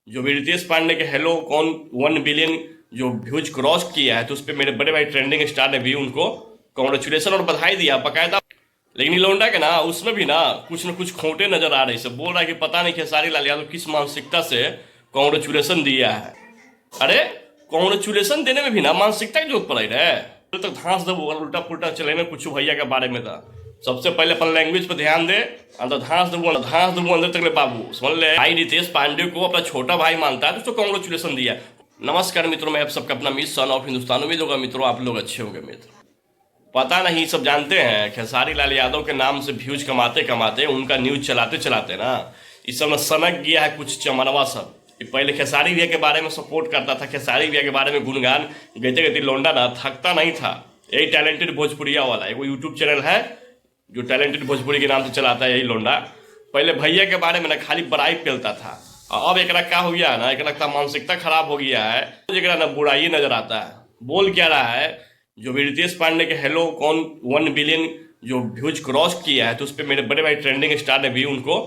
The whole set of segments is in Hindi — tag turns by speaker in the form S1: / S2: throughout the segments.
S1: जो भी रितेश पांडे के हेलो कौन 1 बिलियन जो व्यूज क्रॉस किया है, तो उस पर मेरे बड़े भाई ट्रेंडिंग स्टार ने भी उनको कॉन्ग्रेचुलेसन और बधाई दिया बकायदा। लेकिन ये लौंडा के ना उसमें भी ना कुछ खोटे नजर आ रहे। सब बोल रहा है कि पता नहीं खेसारी लाल यादव किस मानसिकता से कॉन्ग्रेचुलेसन दिया है। अरे कॉन्ग्रेचुलेसन देने में भी ना मानसिकता की जरूरत पड़ी है। तो तक धांस दबो उल्टा पुल्टा चले में कुछ भैया के बारे में था। सबसे पहले अपन लैंग्वेज पर ध्यान दे। अंदर धांस दबो अंदर तक ले बाबू समझ ले। भाई रितेश पांडे को अपना छोटा भाई मानता है तो उसको कॉन्ग्रेचुलेसन दिया। नमस्कार मित्रों, मैं आप सबका अपना मित्र सन ऑफ हिंदुस्तान। उम्मीद होगा मित्रों आप लोग अच्छे होंगे। मित्र पता नहीं सब जानते हैं खेसारी लाल यादव के नाम से व्यूज कमाते कमाते उनका न्यूज चलाते चलाते ना इस सब में सनक गया है कुछ चमनवा सब। पहले खेसारी भैया के बारे में सपोर्ट करता था, खेसारी भैया के बारे में गुणगान गाते गाते लौंडा ना थकता नहीं था। यही टैलेंटेड भोजपुरिया वाला एक यूट्यूब चैनल है जो टैलेंटेड भोजपुरी के नाम से चलाता है। यही लौंडा पहले भैया के बारे में ना खाली बड़ाई फैलता था। अब एक क्या हो गया ना, एक लगता मानसिकता खराब हो गया है। एक ना बुराई नजर आता है। बोल क्या रहा है, जो भी रितेश पांडे के हेलो कौन 1 बिलियन जो व्यूज क्रॉस किया है, तो उस पर मेरे बड़े भाई ट्रेंडिंग स्टार ने भी उनको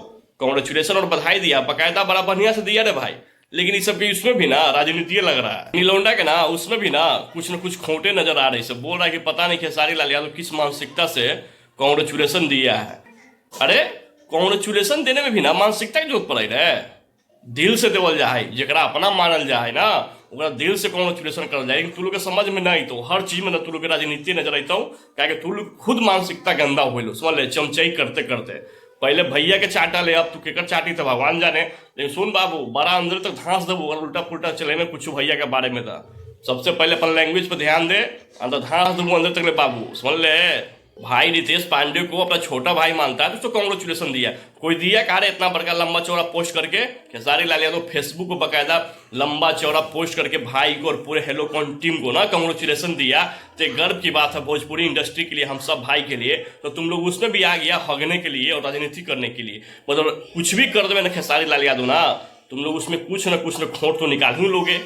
S1: कॉन्ग्रेचुलेसन और बधाई दिया बकायदा। बड़ा बढ़िया से दिया रे भाई। लेकिन इस सब के उसमें भी ना राजनीति लग रहा है। नीलौंडा के ना उसमें भी ना कुछ खोटे नजर आ रहे। सब बोल रहा है कि पता नहीं खेसारी लाल यादव किस मानसिकता से कॉन्ग्रेचुलेसन दिया है। अरे कॉन्ग्रेचुलेसन देने में भी ना मानसिकता की जरूरत पड़ी है। दिल से देवल जाए, जरा अपना मानल जाए ना ओकरा दिल से कॉन्ग्रेचुलेसन कर जाए। तू लोग के समझ में नहीं तो हर चीज में ना तू लोग के राजनीति नजर आता हूँ। क्या तू लोग खुद मानसिकता गंदा हो लो समझ ले, चमचई करते करते। पहले भैया के चाटा ले, अब तू केकर चाटी तो भगवान जाने। लेकिन सुन बाबू, बड़ा अंदर तक धांस दबो उल्टा पुल्टा चले में कुछ भैया के बारे में था। सबसे पहले अपन लैंग्वेज पर ध्यान दे। अंदर धांस दबो अंदर तक ले बाबू समझ ले। भाई रितेश पांडे को अपना छोटा भाई मानता है तो उसको कॉन्ग्रेचुलेसन दिया। कोई दिया कहा रे इतना बड़का लंबा चौड़ा पोस्ट करके। खेसारी लाल यादव फेसबुक पर बकायदा लंबा चौड़ा पोस्ट करके भाई को और पूरे हेलो कॉन टीम को ना कॉन्ग्रेचुलेसन दिया। तो गर्व की बात है भोजपुरी इंडस्ट्री के लिए, हम सब भाई के लिए। तो तुम लोग उसमें भी आ गया हगने के लिए और राजनीति करने के लिए। मतलब कुछ भी कर दे ना खेसारी लाल यादव ना, तुम लोग उसमें कुछ ना खोट तो निकाल ही लोगे।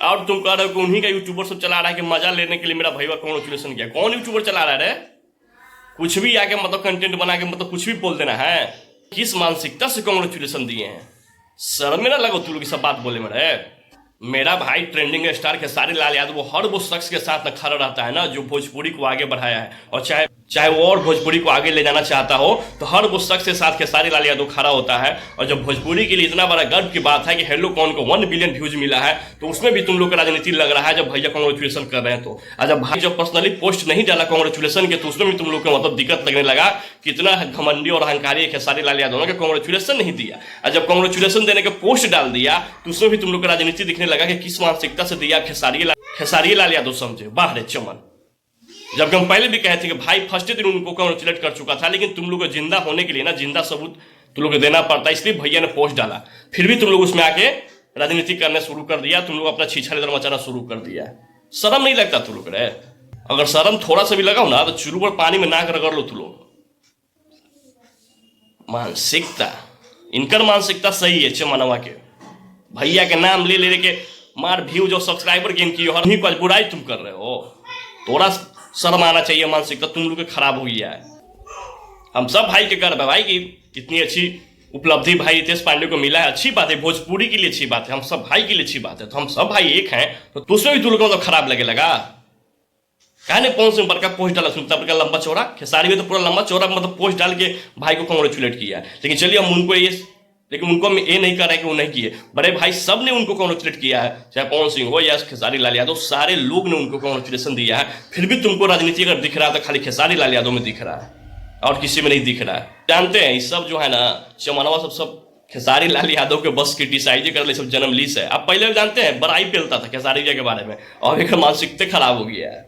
S1: और तुम कह रहे हो कि उन्हीं का यूट्यूबर सब चला रहा है कि मजा लेने के लिए मेरा भैया कॉन्ग्रेचुलेसन किया। कौन यूट्यूबर चला रहा है? कुछ भी आके मतलब कंटेंट बना के मतलब कुछ भी बोल देना है। किस मानसिकता से कॉन्ग्रेचुलेसन दिए हैं? शर्म में ना लगो तू लोग सब बात बोले मेरा भाई ट्रेंडिंग स्टार खेसारी लाल यादव वो हर वो शख्स के साथ खड़ा रहता है ना जो भोजपुरी को आगे बढ़ाया है। और चाहे वो और भोजपुरी को आगे ले जाना चाहता हो तो हर वो शख्स के साथ खेसारी लाल यादव खड़ा होता है। और जब भोजपुरी के लिए इतना बड़ा गर्व की बात है कि हेलो कौन को 1 बिलियन व्यूज मिला है, तो उसमें भी तुम लोग का राजनीति लग रहा है। जब भैया कॉन्ग्रेचुलेसन कर रहे हैं तो जब भाई जब पर्सनली पोस्ट नहीं डाला कॉन्ग्रेचुलेसन के, तो उसमें भी तुम लोग को मतलब दिक्कत लगने लगा। कितना घमंडी और अहंकारी खेसारी लाल यादव ने कॉन्ग्रेचुलेसन नहीं दिया। और जब कॉन्ग्रेचुलेसन देने के पोस्ट डाल दिया तो उसमें भी तुम लोग का राजनीति दिखने लगा कि किस मानसिकता से दिया खेसारी लाल यादव। समझे बाहर चमन। जबकि हम पहले भी कहे थे कि भाई फर्स्ट दिन उनको कॉन्ग्रेचुलेट कर चुका था, लेकिन तुम लोग को जिंदा होने के लिए ना जिंदा सबूत तुम लोग को देना पड़ता है। इसलिए भैया ने पोस्ट डाला। फिर भी तुम लोग उसमें आके राजनीति करने शुरू कर दिया। तुम लोग अपना छीछा इधर मचाना शुरू कर दिया। शर्म नहीं लगता तुम लोग रे? अगर शर्म थोड़ा सा भी लगाओ ना तो चुरू पर पानी में नाक रगड़ लो तुम लोग। मानसिकता इनकर मानसिकता सही है चमनवा के। भैया के नाम ले ले के मार व्यू जो सब्सक्राइबर गेन की हर को बुराई तुम कर रहे हो। थोड़ा शर्म आना चाहिए। मानसिकता तुम लोग के खराब हो गया है। हम सब भाई के गर्व है भाई कि इतनी अच्छी उपलब्धि भाई रितेश पांडे को मिला है। अच्छी बात है, भोजपुरी के लिए अच्छी बात है, हम सब भाई के लिए अच्छी बात है। तो हम सब भाई एक हैं तो उसमें भी तुम लोग को मतलब खराब लगे लगा। कहने कौन से बड़का पोस्ट डाला सुनता बड़का लंबा चौड़ा। खेसारी में तो पूरा लंबा चौड़ा मतलब पोस्ट डाल के भाई को कॉन्ग्रेचुलेट किया। लेकिन चलिए हम उनको ये नहीं कर रहे कि वो नहीं किए। बड़े भाई सब ने उनको कॉन्ग्रेचुलेट किया है, चाहे पवन सिंह हो या खेसारी लाल यादव, सारे लोग ने उनको कॉन्ग्रेचुलेसन दिया है। फिर भी तुमको राजनीति अगर दिख रहा है तो खाली खेसारी लाल यादव में दिख रहा है और किसी में नहीं दिख रहा है। जानते हैं ये सब जो है ना चमनवा सब खेसारी लाल यादव के बस क्रिटिसाइज कर ले सब जन्म लीस है। अब पहले जानते हैं बड़ाई फैलता था खेसारी जी के बारे में, और एक मानसिकता खराब हो गया है।